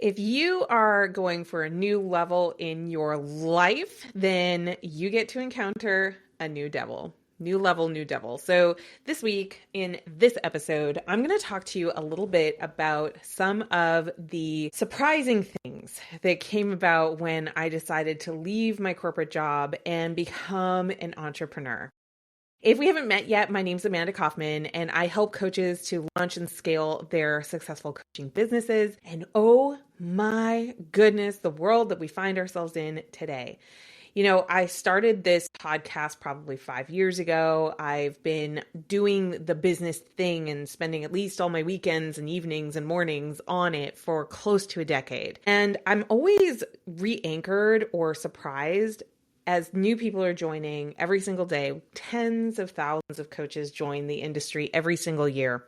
If you are going for a new level in your life, then you get to encounter a new devil. New level, new devil. So this week in this episode, I'm going to talk to you a little bit about some of the surprising things that came about when I decided to leave my corporate job and become an entrepreneur. If we haven't met yet, my name's Amanda Kaufman, and I help coaches to launch and scale their successful coaching businesses. And oh my goodness, the world that we find ourselves in today. You know, I started this podcast probably 5 years ago. I've been doing the business thing and spending at least all my weekends and evenings and mornings on it for close to a decade. And I'm always re-anchored or surprised as new people are joining every single day. Tens of thousands of coaches join the industry every single year.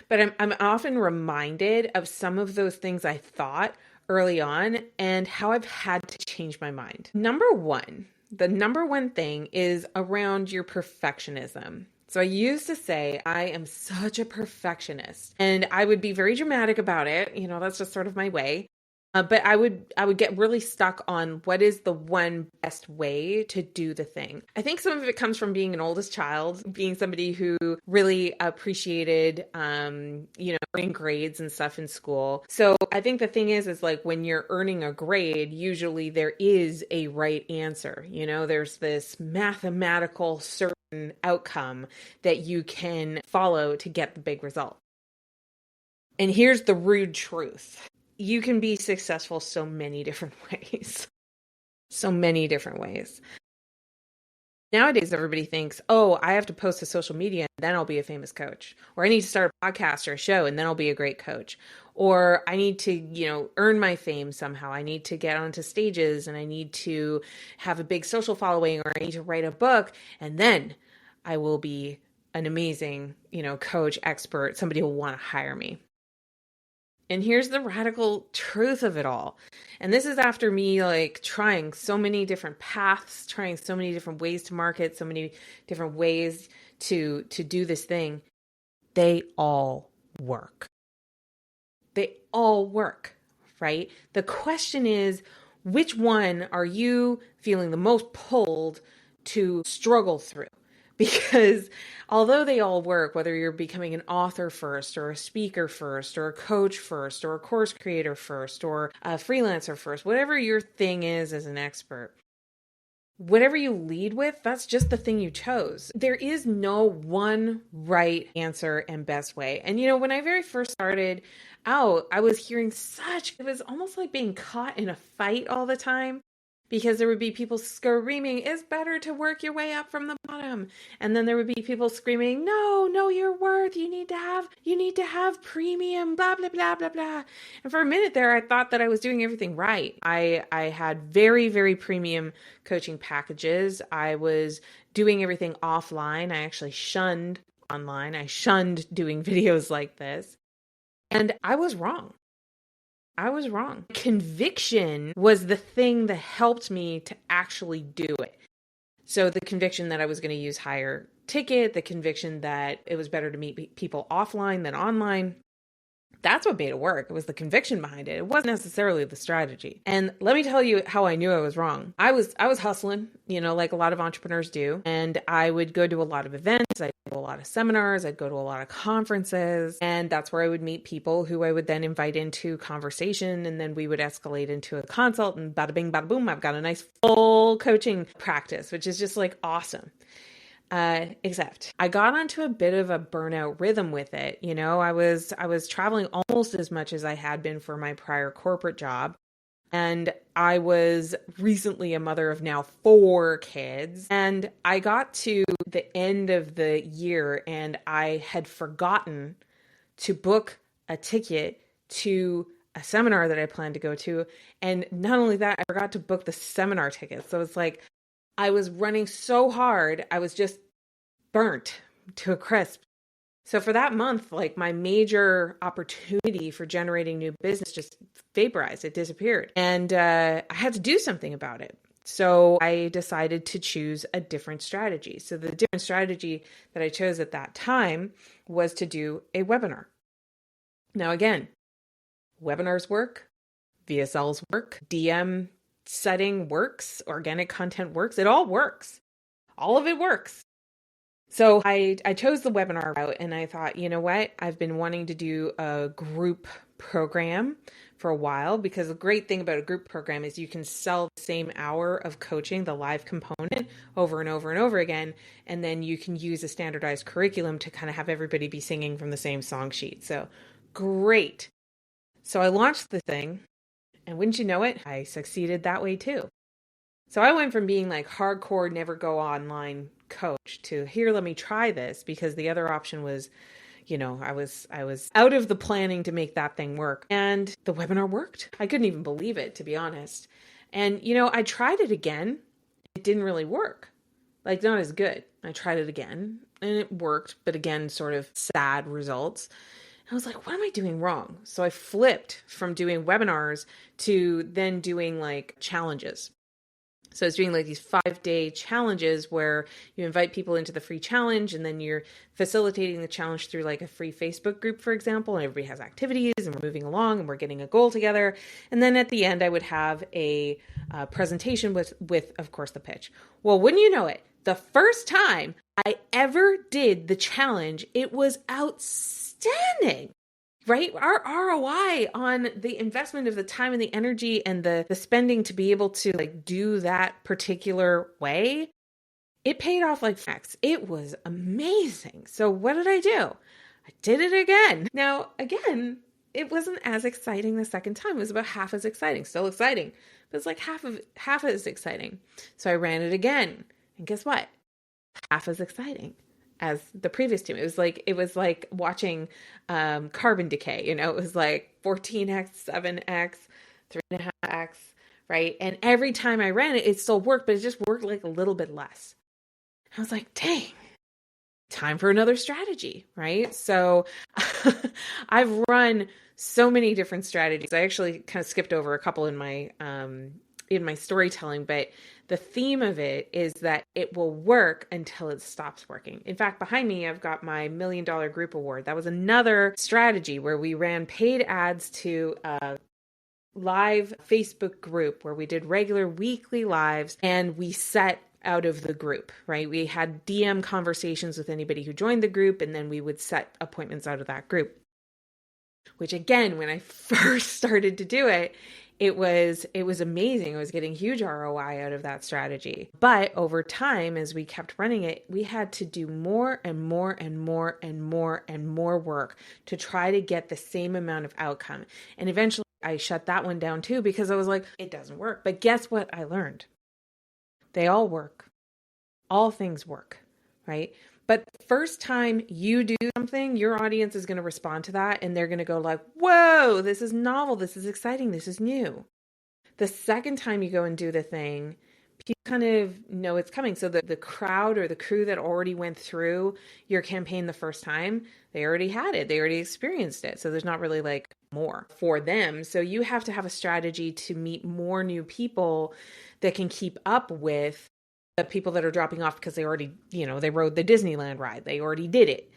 But I'm often reminded of some of those things I thought early on and how I've had to change my mind. The number one thing is around your perfectionism. So I used to say, I am such a perfectionist, and I would be very dramatic about it. You know, that's just sort of my way. But I would get really stuck on what is the one best way to do the thing. I think some of it comes from being an oldest child, being somebody who really appreciated, earning grades and stuff in school. So I think the thing is like when you're earning a grade, usually there is a right answer. You know, there's this mathematical certain outcome that you can follow to get the big result. And here's the rude truth. You can be successful so many different ways. So many different ways. Nowadays, everybody thinks, oh, I have to post to social media and then I'll be a famous coach. Or I need to start a podcast or a show and then I'll be a great coach. Or I need to, earn my fame somehow. I need to get onto stages and I need to have a big social following, or I need to write a book and then I will be an amazing, coach, expert. Somebody will want to hire me. And here's the radical truth of it all. And this is after me trying so many different paths, trying so many different ways to market, so many different ways to do this thing. They all work. They all work, right? The question is, which one are you feeling the most pulled to struggle through? Because although they all work, whether you're becoming an author first, or a speaker first, or a coach first, or a course creator first, or a freelancer first, whatever your thing is as an expert, whatever you lead with, that's just the thing you chose. There is no one right answer and best way. And when I very first started out, I was hearing it was almost like being caught in a fight all the time. Because there would be people screaming, it's better to work your way up from the bottom. And then there would be people screaming, no, know your worth. You need to have premium, blah, blah, blah, blah, blah. And for a minute there, I thought that I was doing everything right. I had very, very premium coaching packages. I was doing everything offline. I actually shunned online. I shunned doing videos like this. And I was wrong. Conviction was the thing that helped me to actually do it. So the conviction that I was going to use higher ticket, the conviction that it was better to meet people offline than online. That's what made it work. It was the conviction behind it. It wasn't necessarily the strategy. And let me tell you how I knew I was wrong. I was hustling, like a lot of entrepreneurs do. And I would go to a lot of events. I'd go to a lot of seminars. I'd go to a lot of conferences. And that's where I would meet people who I would then invite into conversation. And then we would escalate into a consult, and bada bing, bada boom, I've got a nice full coaching practice, which is just awesome. Except I got onto a bit of a burnout rhythm with it. I was traveling almost as much as I had been for my prior corporate job. And I was recently a mother of now 4 kids. And I got to the end of the year and I had forgotten to book a ticket to a seminar that I planned to go to. And not only that, I forgot to book the seminar ticket. So it's like I was running so hard, I was just burnt to a crisp. So for that month, my major opportunity for generating new business just vaporized. It disappeared. And I had to do something about it. So I decided to choose a different strategy. So the different strategy that I chose at that time was to do a webinar. Now, again, Webinars work, VSLs work, DM setting works, organic content works. It all works. All of it works. So I chose the webinar route and I thought, you know what? I've been wanting to do a group program for a while, because the great thing about a group program is you can sell the same hour of coaching, the live component, over and over and over again. And then you can use a standardized curriculum to kind of have everybody be singing from the same song sheet. So great. So I launched the thing, and wouldn't you know it, I succeeded that way too. So I went from being like hardcore, never go online coach to here, let me try this, because the other option was, I was out of the planning to make that thing work. And the webinar worked. I couldn't even believe it, to be honest. And, I tried it again. It didn't really work. Like, not as good. I tried it again and it worked, but again, sort of sad results. I was like, what am I doing wrong? So I flipped from doing webinars to then doing like challenges. So I was doing like these 5-day challenges where you invite people into the free challenge, and then you're facilitating the challenge through like a free Facebook group, for example, and everybody has activities and we're moving along and we're getting a goal together. And then at the end, I would have a presentation with, of course, the pitch. Well, wouldn't you know it, the first time I ever did the challenge, it was outstanding. Right? Our ROI on the investment of the time and the energy and the spending to be able to like do that particular way, it paid off like facts. It was amazing. So what did I do? I did it again. Now, again, it wasn't as exciting the second time. It was about half as exciting. Still exciting, but it's like half as exciting. So I ran it again. And guess what? Half as exciting as the previous two. It was like watching carbon decay, it was like 14x, 7x, 3.5x, right? And every time I ran it, it still worked, but it just worked like a little bit less. I was like, dang, time for another strategy, right? So I've run so many different strategies. I actually kind of skipped over a couple in my storytelling, but the theme of it is that it will work until it stops working. In fact, behind me, I've got my $1 Million Group Award. That was another strategy where we ran paid ads to a live Facebook group where we did regular weekly lives, and we set out of the group, right? We had DM conversations with anybody who joined the group, and then we would set appointments out of that group. Which again, when I first started to do it, it was amazing. I was getting huge ROI out of that strategy. But over time, as we kept running it, we had to do more and more and more and more and more work to try to get the same amount of outcome. And eventually I shut that one down too, because I was like, it doesn't work. But guess what I learned? They all work. All things work, right? But the first time you do something, your audience is going to respond to that, and they're going to go like, whoa, this is novel, this is exciting, this is new. The second time you go and do the thing, people kind of know it's coming. So the crowd or the crew that already went through your campaign the first time, they already had it, they already experienced it. So there's not really like more for them. So you have to have a strategy to meet more new people that can keep up with the people that are dropping off because they already, they rode the Disneyland ride. They already did it.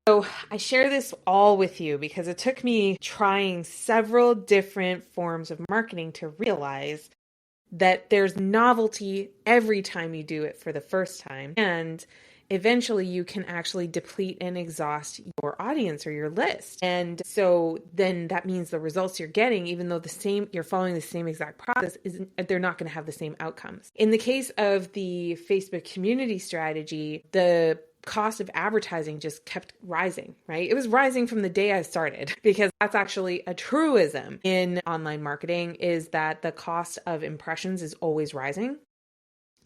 So I share this all with you because it took me trying several different forms of marketing to realize that there's novelty every time you do it for the first time. And eventually you can actually deplete and exhaust your audience or your list. And so then that means the results you're getting, even though you're following the same exact process, they're not going to have the same outcomes. In the case of the Facebook community strategy, the cost of advertising just kept rising, right? It was rising from the day I started, because that's actually a truism in online marketing, is that the cost of impressions is always rising.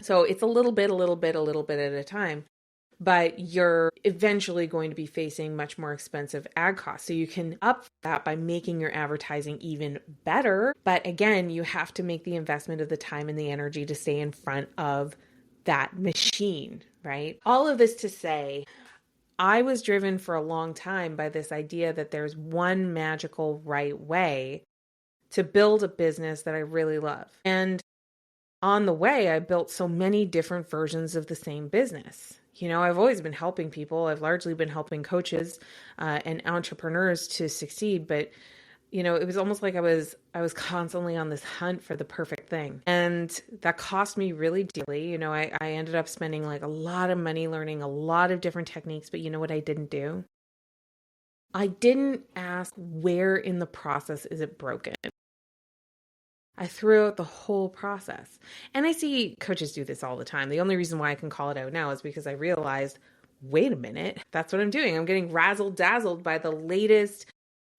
So it's a little bit at a time. But you're eventually going to be facing much more expensive ad costs. So you can up that by making your advertising even better. But again, you have to make the investment of the time and the energy to stay in front of that machine, right? All of this to say, I was driven for a long time by this idea that there's one magical right way to build a business that I really love. And on the way, I built so many different versions of the same business. I've always been helping people. I've largely been helping coaches and entrepreneurs to succeed, but it was almost like I was constantly on this hunt for the perfect thing. And that cost me really dearly. I ended up spending like a lot of money learning a lot of different techniques, but you know what I didn't do? I didn't ask, where in the process is it broken? I threw out the whole process. And I see coaches do this all the time. The only reason why I can call it out now is because I realized, wait a minute, that's what I'm doing. I'm getting razzled dazzled by the latest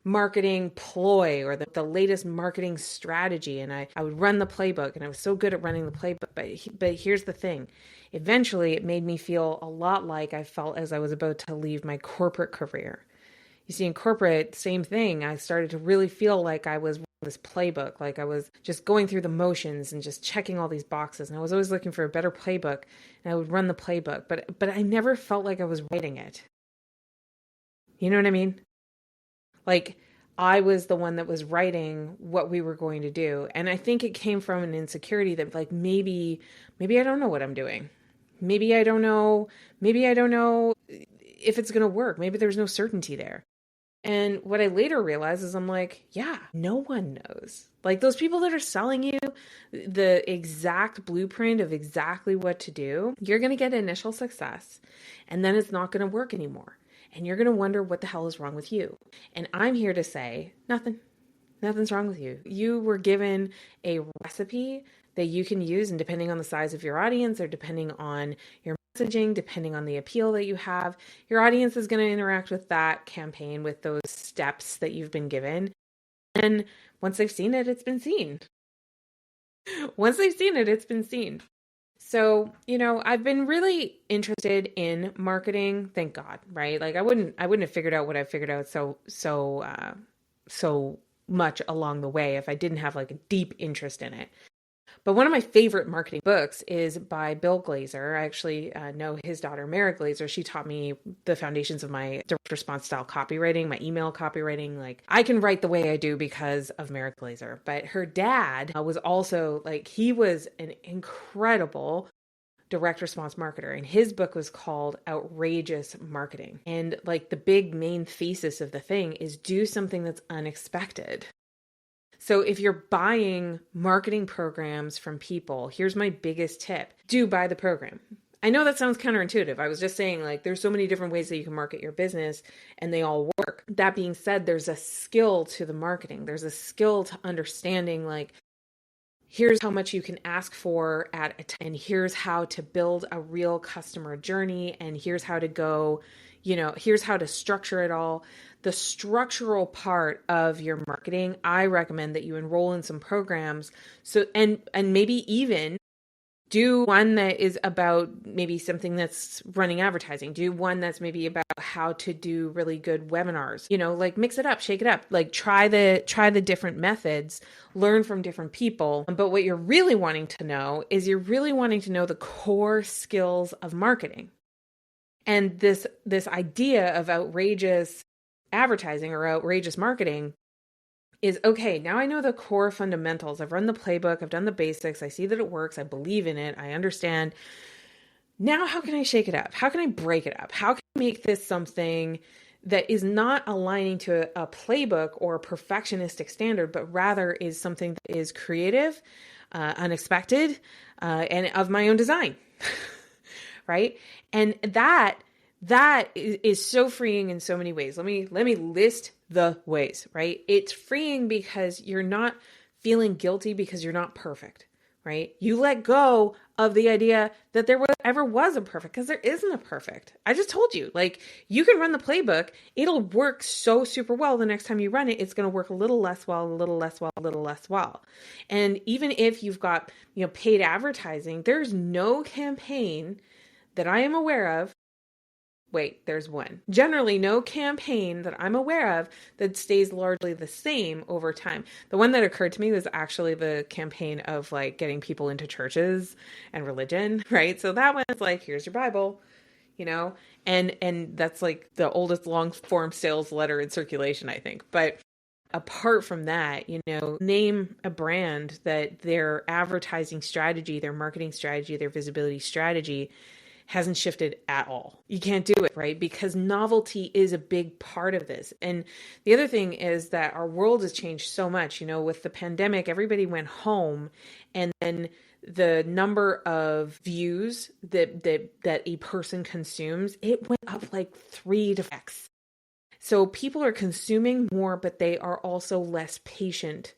marketing ploy or the latest marketing strategy. And I would run the playbook, and I was so good at running the playbook. But here's the thing. Eventually, it made me feel a lot like I felt as I was about to leave my corporate career. You see, in corporate, same thing. I started to really feel like I was this playbook, like I was just going through the motions and just checking all these boxes. And I was always looking for a better playbook, and I would run the playbook, but I never felt like I was writing it. You know what I mean? Like I was the one that was writing what we were going to do. And I think it came from an insecurity that like maybe I don't know what I'm doing. Maybe I don't know if it's going to work. Maybe there's no certainty there. And what I later realized is I'm like, yeah, no one knows. Like those people that are selling you the exact blueprint of exactly what to do, you're going to get initial success, and then it's not going to work anymore. And you're going to wonder what the hell is wrong with you. And I'm here to say, nothing's wrong with you. You were given a recipe that you can use, and depending on the size of your audience or depending on your messaging, depending on the appeal that you have, your audience is going to interact with that campaign, with those steps that you've been given. And once they've seen it, it's been seen. Once they've seen it, it's been seen. So, I've been really interested in marketing, thank God, right? Like I wouldn't have figured out what I figured out so much along the way if I didn't have like a deep interest in it. But one of my favorite marketing books is by Bill Glazer. I actually know his daughter, Mara Glazer. She taught me the foundations of my direct response style copywriting, my email copywriting. Like I can write the way I do because of Mara Glazer. But her dad was also like, he was an incredible direct response marketer, and his book was called Outrageous Marketing. And like the big main thesis of the thing is do something that's unexpected. So if you're buying marketing programs from people, here's my biggest tip. Do buy the program. I know that sounds counterintuitive. I was just saying like there's so many different ways that you can market your business and they all work. That being said, there's a skill to the marketing. There's a skill to understanding like here's how much you can ask for at a time, and here's how to build a real customer journey, and here's how to go, here's how to structure it all. The structural part of your marketing, I recommend that you enroll in some programs. So, and maybe even do one that is about maybe something that's running advertising. Do one that's maybe about how to do really good webinars. Like mix it up, shake it up. Like try the different methods, learn from different people. But what you're really wanting to know is you're really wanting to know the core skills of marketing. And this idea of outrageous advertising or outrageous marketing is, okay, now I know the core fundamentals. I've run the playbook. I've done the basics. I see that it works. I believe in it. I understand. Now, how can I shake it up? How can I break it up? How can I make this something that is not aligning to a playbook or a perfectionistic standard, but rather is something that is creative, unexpected, and of my own design, right? And that is so freeing in so many ways. Let me list the ways, right? It's freeing because you're not feeling guilty because you're not perfect, right? You let go of the idea that there ever was a perfect, because there isn't a perfect. I just told you, like, you can run the playbook. It'll work so super well. The next time you run it, it's going to work a little less well, a little less well, a little less well. And even if you've got, paid advertising, there's no campaign that I am aware of. Wait, there's one. Generally, no campaign that I'm aware of that stays largely the same over time. The one that occurred to me was actually the campaign of like getting people into churches and religion, right? So that one is like, here's your Bible, and that's like the oldest long form sales letter in circulation, I think. But apart from that, name a brand that their advertising strategy, their marketing strategy, their visibility strategy hasn't shifted at all. You can't do it, right? Because novelty is a big part of this. And the other thing is that our world has changed so much. With the pandemic, everybody went home, and then the number of views that a person consumes, it went up like 3 to 4x. So people are consuming more, but they are also less patient.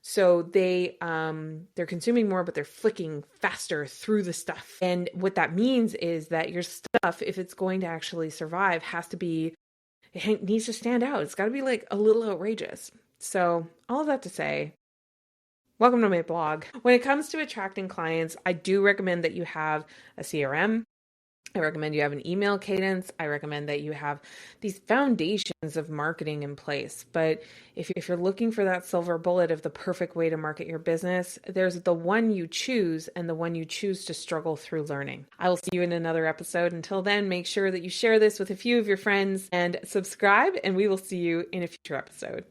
So they're consuming more, but they're flicking faster through the stuff. And what that means is that your stuff, if it's going to actually survive, it needs to stand out. It's got to be like a little outrageous. So all of that to say, welcome to my blog. When it comes to attracting clients, I do recommend that you have a CRM. I recommend you have an email cadence. I recommend that you have these foundations of marketing in place. But if you're looking for that silver bullet of the perfect way to market your business, there's the one you choose and the one you choose to struggle through learning. I will see you in another episode. Until then, make sure that you share this with a few of your friends and subscribe, and we will see you in a future episode.